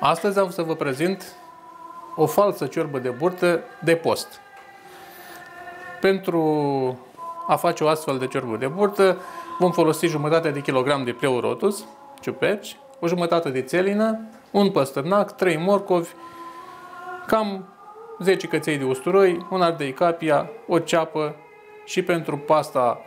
Astăzi am să vă prezint o falsă ciorbă de burtă de post. Pentru a face o astfel de ciorbă de burtă vom folosi jumătate de kilogram de pleurotus, ciuperci, o jumătate de țelină, un păstărnac, 3 morcovi, cam 10 căței de usturoi, un ardei capia, o ceapă și pentru pasta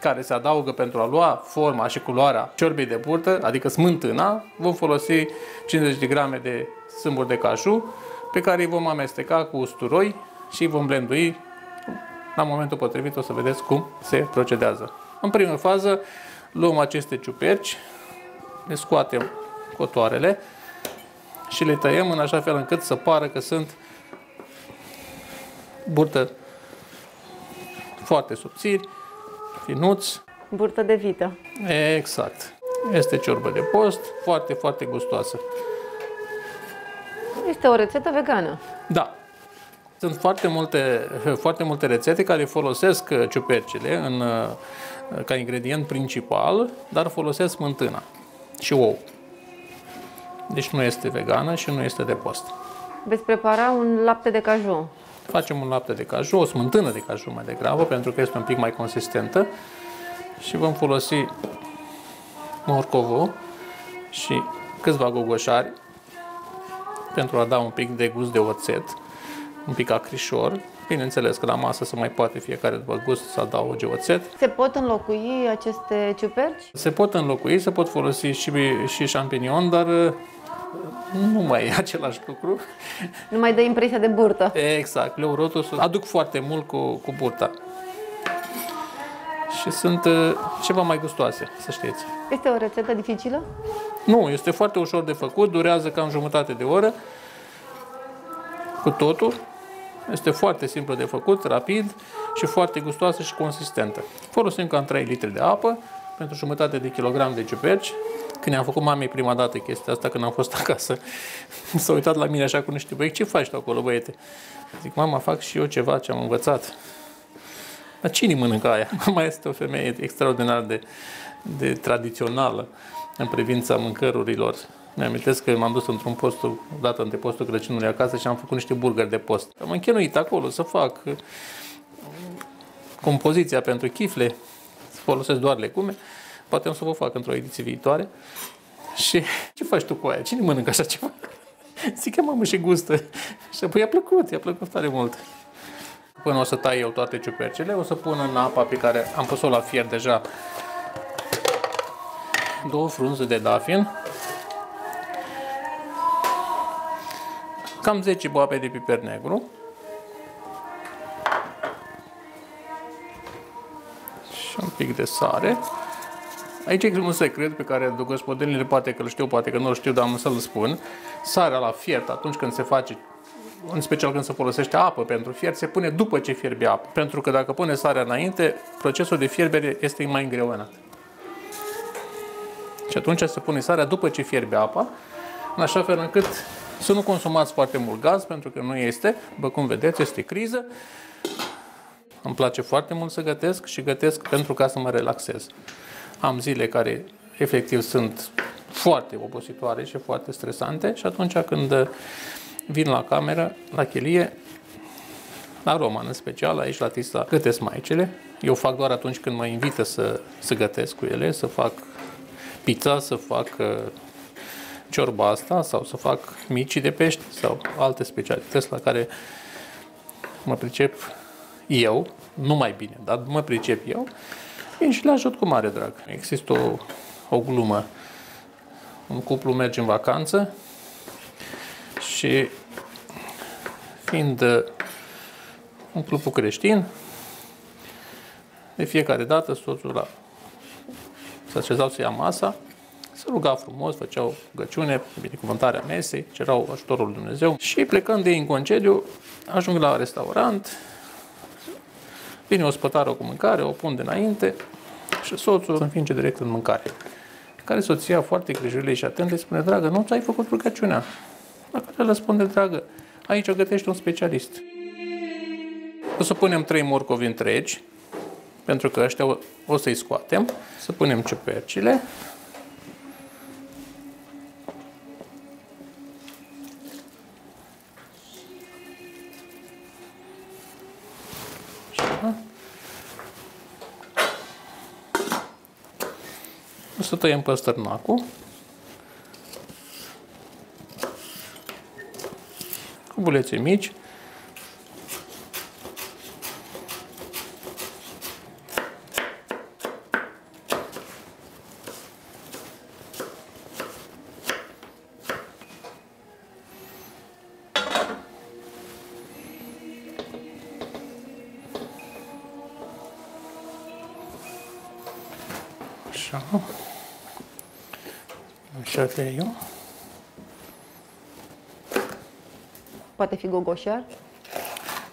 care se adaugă pentru a lua forma și culoarea ciorbei de burtă, adică smântâna, vom folosi 50 de grame de sâmburi de caju, pe care îi vom amesteca cu usturoi și îi vom blendui. La momentul potrivit o să vedeți cum se procedează. În primă fază luăm aceste ciuperci, le scoatem cotoarele și le tăiem în așa fel încât să pară că sunt burtă foarte subțiri, finuți. Burtă de vită. Exact. Este ciorbă de post, foarte, foarte gustoasă. Este o rețetă vegană. Da. Sunt foarte multe rețete care folosesc ciupercile ca ingredient principal, dar folosesc smântâna și ou. Deci nu este vegană și nu este de post. Veți prepara un lapte de caju. Facem un lapte de caju, o smântână de caju mai degrabă, pentru că este un pic mai consistentă. Și vom folosi morcovul și câțiva gogoșari pentru a da un pic de gust de oțet, un pic acrișor. Bineînțeles că la masă se mai poate fiecare după gust să adauge oțet. Se pot înlocui aceste ciuperci? Se pot înlocui, se pot folosi și șampinion, dar nu mai e același lucru. Nu mai dă impresia de burtă. Exact, pleurotusul aduc foarte mult cu burta. Și sunt ceva mai gustoase, să știți. Este o rețetă dificilă? Nu, este foarte ușor de făcut, durează cam jumătate de oră cu totul. Este foarte simplu de făcut, rapid și foarte gustoasă și consistentă. Folosim cam 3 litri de apă pentru jumătate de kilogram de ciuperci. Când am făcut mamei prima dată chestia asta, când am fost acasă, s-a uitat la mine așa cu niște băieți: ce faci tu acolo, băiete? Zic: mama, fac și eu ceva ce am învățat. Dar cine mănâncă aia? Mama este o femeie extraordinar de tradițională în privința mâncărurilor. Mi-amintesc că m-am dus într-un post, odată între postul Crăciunului acasă, și am făcut niște burgeri de post. Am închinuit acolo să fac compoziția pentru chifle, să folosesc doar legume. Poate am să vă fac într-o ediție viitoare. Și ce faci tu cu aia? Cine mănâncă așa ceva? Zic că mamă, și gustă. Și apoi i-a plăcut tare mult. Până o să tai eu toate ciupercile, o să pun în apa pe care am pus-o la fier deja 2 frunze de dafin, cam 10 boabe de piper negru și un pic de sare. Aici e un secret pe care gospodinile poate că îl știu, poate că nu îl știu, dar am să-l spun. Sarea la fiert, atunci când se face, în special când se folosește apă pentru fiert, se pune după ce fierbe apă. Pentru că dacă pune sarea înainte, procesul de fierbere este mai îngreunat. Și atunci se pune sarea după ce fierbe apa, în așa fel încât să nu consumați foarte mult gaz, pentru că nu este, după cum vedeți, este criză. Îmi place foarte mult să gătesc și gătesc pentru ca să mă relaxez. Am zile care efectiv sunt foarte obositoare și foarte stresante și atunci când vin la cameră, la chelie, la Roman în special, aici la Tisa, gătesc maicele. Eu fac doar atunci când mă invită să gătesc cu ele, să fac pizza, să fac ciorba asta sau să fac mici de pești sau alte specialități la care mă pricep eu, nu mai bine, dar mă pricep eu și le ajut cu mare drag. Există o glumă. Un cuplu merge în vacanță și fiind un cuplu creștin, de fiecare dată soțul se așezau să ia masa, se ruga frumos, făceau rugăciune, binecuvântarea mesei, cerau ajutorul lui Dumnezeu și plecând de în concediu, ajung la restaurant, vine ospătarul cu mâncare, o pun de înainte și soțul se înfinge direct în mâncare. Care soția, foarte grijulie și atentă, îi spune: dragă, nu ți-ai făcut rugăciunea? La care răspunde: dragă, aici o gătește un specialist. O să punem 3 morcovi întregi, pentru că ăștia o să-i scoatem. Să punem ciupercile. să tăiem păstărnacul cu bulețe mici. Așa. Așa tăiem. Poate fi gogoșar?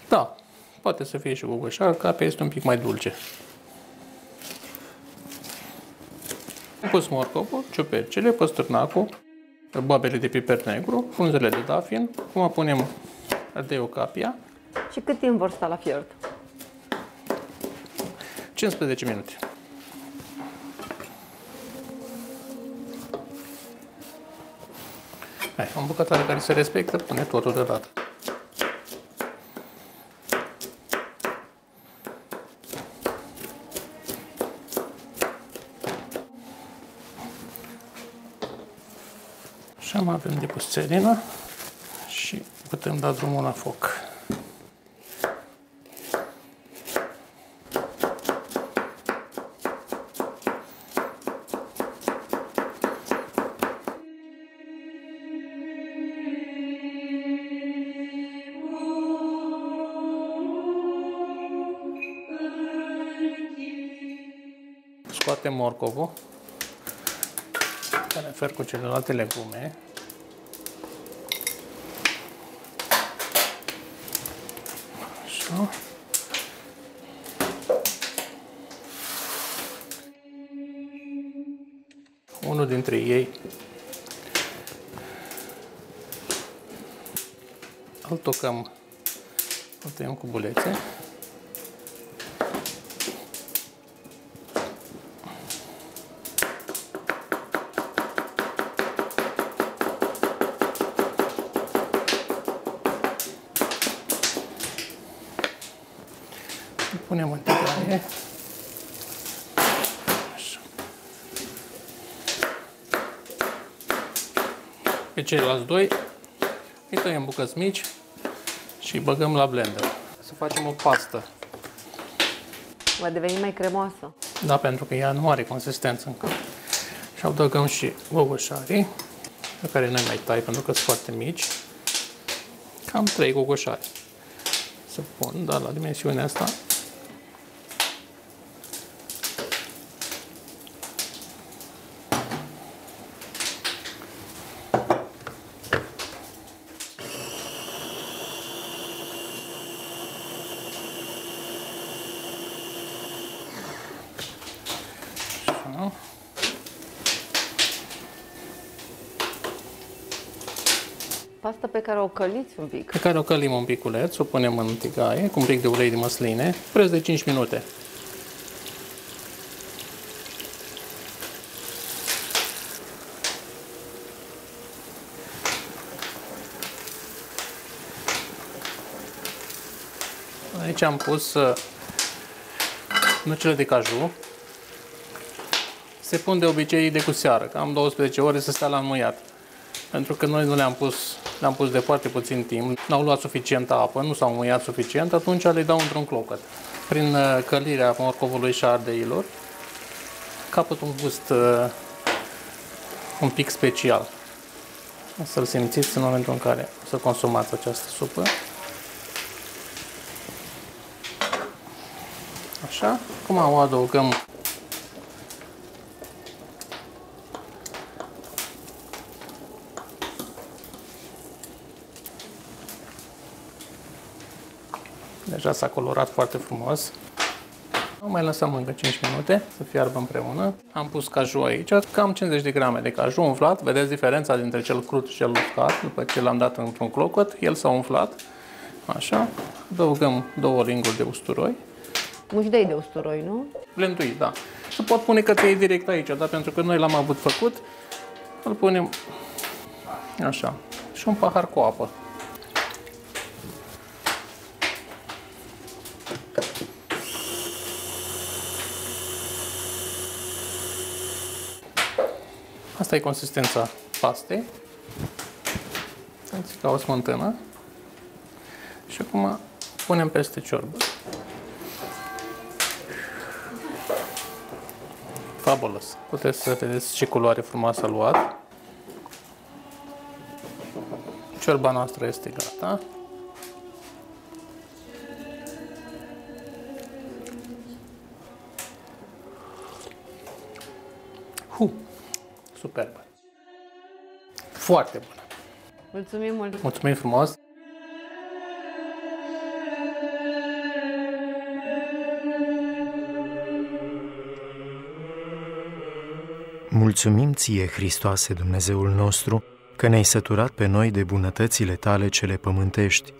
Da, poate să fie și gogoșar, capea este un pic mai dulce. Am pus morcovul, ciupercile, păstârnacul, boabele de piper negru, frunzele de dafin. Acum punem ardeiul capia. Și cât timp vor sta la fiert? 15 minute. Hai, o bucătare care se respectă, pune totul deodată. Așa mai avem depus țelină și putem da drumul la foc. Scoatem morcovul, care fer cu celelalte legume. Așa. Unul dintre ei îl tocăm, îl tăiem cu bulețe. Punem în tigaie. Așa. Pe ceilalți doi îi tăiem bucăți mici și îi băgăm la blender. Să facem o pastă. Va deveni mai cremoasă. Da, pentru că ea nu are consistență încă. Și adăugăm și gogoșarii, pe care noi mai tai pentru că sunt foarte mici. Cam 3 gogoșari. Să pun, da, la dimensiunea asta. Pasta pe care o căliți un pic. Pe care o călim un piculeț, o punem în tigaie cu un pic de ulei de măsline, preț de 5 minute. Aici am pus nucele de caju. Se pun de obicei de cu seară, cam 12 ore să stea la înmuiat. Pentru că noi nu le-am pus de foarte puțin timp, n-au luat suficientă apă, nu s-au înmuiat suficient, atunci le dau într-un clocăt. Prin călirea morcovului și ardeilor, capăt un gust un pic special. O să-l simțiți în momentul în care o să consumați această supă. Așa, acum o adăugăm deja s-a colorat foarte frumos. O mai lăsăm încă 5 minute să fiarbă împreună. Am pus caju aici, cam 50 de grame de caju umflat. Vedeți diferența dintre cel crud și cel uscat. După ce l-am dat într-un clocot, el s-a umflat. Așa. Adăugăm 2 linguri de usturoi. Mușdei de usturoi, nu? Blenduit, da. Se pot pune căței direct aici, dar pentru că noi l-am avut făcut, îl punem așa. Și un pahar cu apă. Asta e consistența pastei. Uite, ca o smântână. Și acum punem peste ciorbă. Fabulos. Puteți să vedeți ce culoare frumoasă a luat. Ciorba noastră este gata. Superbă. Foarte bună. Mulțumim mult! Mulțumim frumos! Mulțumim ție, Hristoase, Dumnezeul nostru, că ne-ai săturat pe noi de bunătățile tale cele pământești